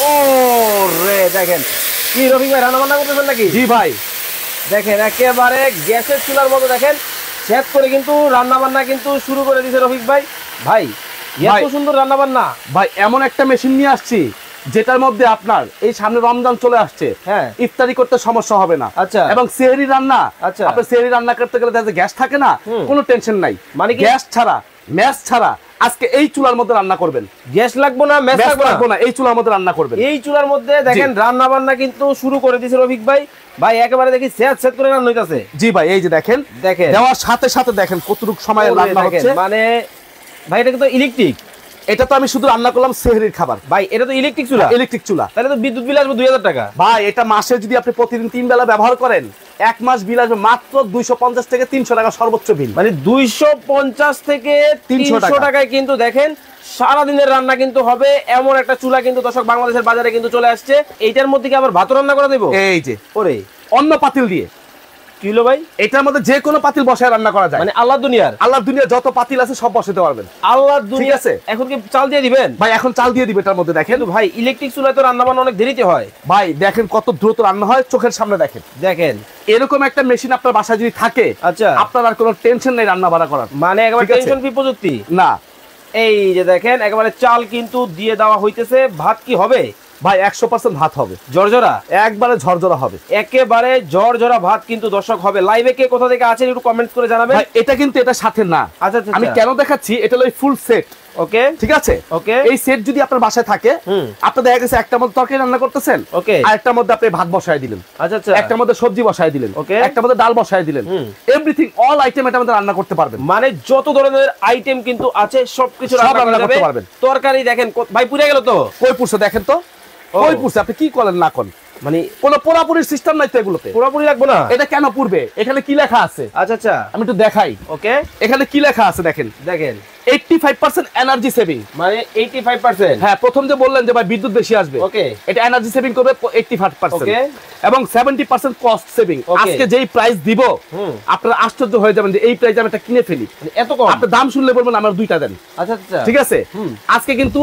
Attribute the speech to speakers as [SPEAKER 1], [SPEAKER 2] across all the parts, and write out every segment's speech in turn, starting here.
[SPEAKER 1] ও রে দেখেন কি রফিক ভাই রান্না বান্না করতেছেন নাকি?
[SPEAKER 2] জি ভাই,
[SPEAKER 1] দেখেন একেবারে গ্যাসের চুলার মতো দেখেন সেট করে কিন্তু রান্না বান্না কিন্তু শুরু করে দিয়েছে রফিক ভাই। ভাই এত সুন্দর রান্না বান্না
[SPEAKER 2] ভাই এমন একটা মেশিন নিয়ে আসছি যেটার মধ্যে আপনার এই সামনে রমজান চলে আসছে,
[SPEAKER 1] হ্যাঁ
[SPEAKER 2] ইফতারি করতে সমস্যা হবে না।
[SPEAKER 1] আচ্ছা,
[SPEAKER 2] এবং সেহরি রান্না,
[SPEAKER 1] আচ্ছা
[SPEAKER 2] আপনি সেহরি রান্না করতে গেলে যাতে গ্যাস থাকে না, কোনো টেনশন নাই।
[SPEAKER 1] মানে
[SPEAKER 2] গ্যাস ছাড়া, ম্যাচ ছাড়া আজকে এই চুলার মধ্যে রান্না করবেন,
[SPEAKER 1] গ্যাস লাগবে না, ম্যাচ লাগবে না,
[SPEAKER 2] এই চুলার মধ্যে রান্না করবেন।
[SPEAKER 1] এই চুলার মধ্যে দেখেন রান্না বান্না কিন্তু শুরু করে দিয়েছে রফিক ভাই। ভাই একেবারে দেখি সেট সেট করে রান্না হইতাছে।
[SPEAKER 2] জি ভাই, এই যে দেখেন দেওয়ার সাথে সাথে দেখেন কতটুকু সময় রান্না হচ্ছে।
[SPEAKER 1] মানে ভাই এটা কিন্তু ইলেকট্রিক,
[SPEAKER 2] এটা তো আমি শুধু রান্না করলাম সেহরির খাবার।
[SPEAKER 1] ভাই এটা তো ইলেকট্রিক চুলা,
[SPEAKER 2] ইলেকট্রিক চুলা,
[SPEAKER 1] তাহলে তো বিদ্যুৎ বিল আসবে 2000 টাকা।
[SPEAKER 2] ভাই এটা মাসে যদি আপনি প্রতিদিন 3 বেলা ব্যবহার করেন, এক মাস বিল আসবে মাত্র 250 থেকে 300 টাকা সর্বোচ্চ বিল।
[SPEAKER 1] মানে 250 থেকে 300 টাকায় কিন্তু দেখেন সারাদিনের রান্না কিন্তু হবে এমন একটা চুলা কিন্তু দর্শক বাংলাদেশের বাজারে কিন্তু চলে আসছে। এইটার মধ্যে কি আবার ভাত রান্না করে দেব?
[SPEAKER 2] এই যে
[SPEAKER 1] ওরে
[SPEAKER 2] অন্য পাতিল দিয়ে
[SPEAKER 1] কিলো ভাই,
[SPEAKER 2] এটার মধ্যে যে কোনো পাতিল বসায় রান্না করা যায়।
[SPEAKER 1] মানে আল্লাহর দুনিয়ার
[SPEAKER 2] যত পাতিল আছে সব বসাতে পারবেন।
[SPEAKER 1] আল্লাহর দুনিয়া আছে। এখন কি চাল দিয়ে দিবেন?
[SPEAKER 2] ভাই এখন চাল দিয়ে দিবে এটার মধ্যে। দেখেন
[SPEAKER 1] ভাই ইলেকট্রিক চুলায় তো রান্না বান্না অনেক দেরিতে হয়।
[SPEAKER 2] ভাই দেখেন কত দ্রুত রান্না হয়, চোখের সামনে দেখেন।
[SPEAKER 1] দেখেন
[SPEAKER 2] এরকম একটা মেশিন আপনার বাসায় যদি থাকে,
[SPEAKER 1] আচ্ছা
[SPEAKER 2] আপনার আর কোনো টেনশন নেই রান্না বান্না করার।
[SPEAKER 1] মানে একেবারে টেনশন ফ্রি প্রযুক্তি
[SPEAKER 2] না।
[SPEAKER 1] এই যে দেখেন একেবারে চাল কিন্তু দিয়ে দেওয়া হইতেছে। ভাত কি হবে
[SPEAKER 2] ভাই? 100% ভাত হবে,
[SPEAKER 1] ঝরঝরা,
[SPEAKER 2] একবারে ঝরঝরা হবে,
[SPEAKER 1] একেবারে ঝরঝরা ভাত কিন্তু দর্শক হবে। লাইভে কে কোথা থেকে আছেন একটু কমেন্টস করে জানাবেন।
[SPEAKER 2] এটা কিন্তু এটার সাথে না।
[SPEAKER 1] আচ্ছা
[SPEAKER 2] আমি কেন দেখাচ্ছি, এটা হলো ফুল সেট।
[SPEAKER 1] ওকে
[SPEAKER 2] ঠিক আছে,
[SPEAKER 1] ওকে।
[SPEAKER 2] এই সেট যদি আপনার বাসায় থাকে, আপনি দেখা গেছে একটার মধ্যে তরকারি রান্না করতেছেন,
[SPEAKER 1] ওকে,
[SPEAKER 2] আর একটার মধ্যে আপনি ভাত বসায় দিলেন,
[SPEAKER 1] আচ্ছা আচ্ছা,
[SPEAKER 2] একটার মধ্যে সবজি বসায় দিলেন,
[SPEAKER 1] ওকে,
[SPEAKER 2] একটার মধ্যে ডাল বসায় দিলেন, এভরিথিং অল আইটেম এটার মধ্যে রান্না করতে পারবেন।
[SPEAKER 1] মানে যত ধরনের আইটেম কিন্তু আছে সবকিছু রান্না করতে পারবেন। তরকারি দেখেন ভাই পুড়ে গেল তো,
[SPEAKER 2] কই পুরছে দেখেন তো, কই পুরছে, আপনি কি করেন না করেন,
[SPEAKER 1] মানে
[SPEAKER 2] কোন পোড়াপুরির সিস্টেম নাই তো এগুলোতে।
[SPEAKER 1] পোড়াপুরি লাগবে না।
[SPEAKER 2] এটা কেন পুড়বে? এখানে কি লেখা আছে?
[SPEAKER 1] আচ্ছা আচ্ছা
[SPEAKER 2] আমি একটু দেখাই।
[SPEAKER 1] ওকে,
[SPEAKER 2] এখানে কি লেখা আছে দেখেন।
[SPEAKER 1] দেখেন
[SPEAKER 2] 85% এনার্জি সেভিং।
[SPEAKER 1] মানে 85%।
[SPEAKER 2] হ্যাঁ, প্রথম যে বললেন যে ভাই বিদ্যুৎ বেশি আসবে,
[SPEAKER 1] ওকে,
[SPEAKER 2] এটা এনার্জি সেভিং করবে 85%।
[SPEAKER 1] ওকে,
[SPEAKER 2] এবং 70% কস্ট সেভিং। আজকে যেই প্রাইস দিব আপনারা আশ্চর্য হয়ে যাবেন যে এই প্রাইসে আমি এটা কিনে ফেলি,
[SPEAKER 1] এত কম।
[SPEAKER 2] আপনি দাম শুনলে বলবেন আমার দুইটা দেন।
[SPEAKER 1] আচ্ছা আচ্ছা,
[SPEAKER 2] ঠিক আছে। আজকে কিন্তু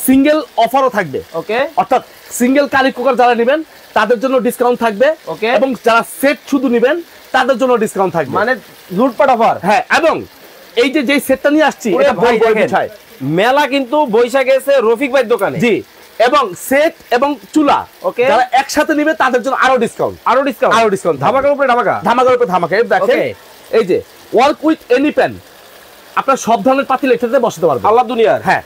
[SPEAKER 2] সিঙ্গেল অফারও থাকবে।
[SPEAKER 1] ওকে,
[SPEAKER 2] অর্থাৎ সিঙ্গেল কারি কুকার যারা নেবেন তাদের জন্য ডিসকাউন্ট থাকবে।
[SPEAKER 1] ওকে,
[SPEAKER 2] এবং যারা সেট শুধু নেবেন তাদের জন্য ডিসকাউন্ট থাকবে।
[SPEAKER 1] মানে লুটপাট অফার।
[SPEAKER 2] হ্যাঁ, এবং এই যে যেই সেটটা নিয়ে আসছি এটা
[SPEAKER 1] ভাই দেখেন মেলা কিন্তু বৈশাখ এসে রফিক ভাইয়ের দোকানে।
[SPEAKER 2] জি, এবং সেট এবং চুলা
[SPEAKER 1] ওকে
[SPEAKER 2] যারা একসাথে নেবে তাদের জন্য আরো ডিসকাউন্ট,
[SPEAKER 1] ধামাকার উপরে ধামাকা,
[SPEAKER 2] ধামাকার উপরে ধামাকা। দেখেন এই যে ওয়ার্ক উইথ এনি প্যান, আপনার সব ধরনের পাতিল এটাতে বসাতে পারবেন।
[SPEAKER 1] আল্লাহর দুনিয়ার।
[SPEAKER 2] হ্যাঁ।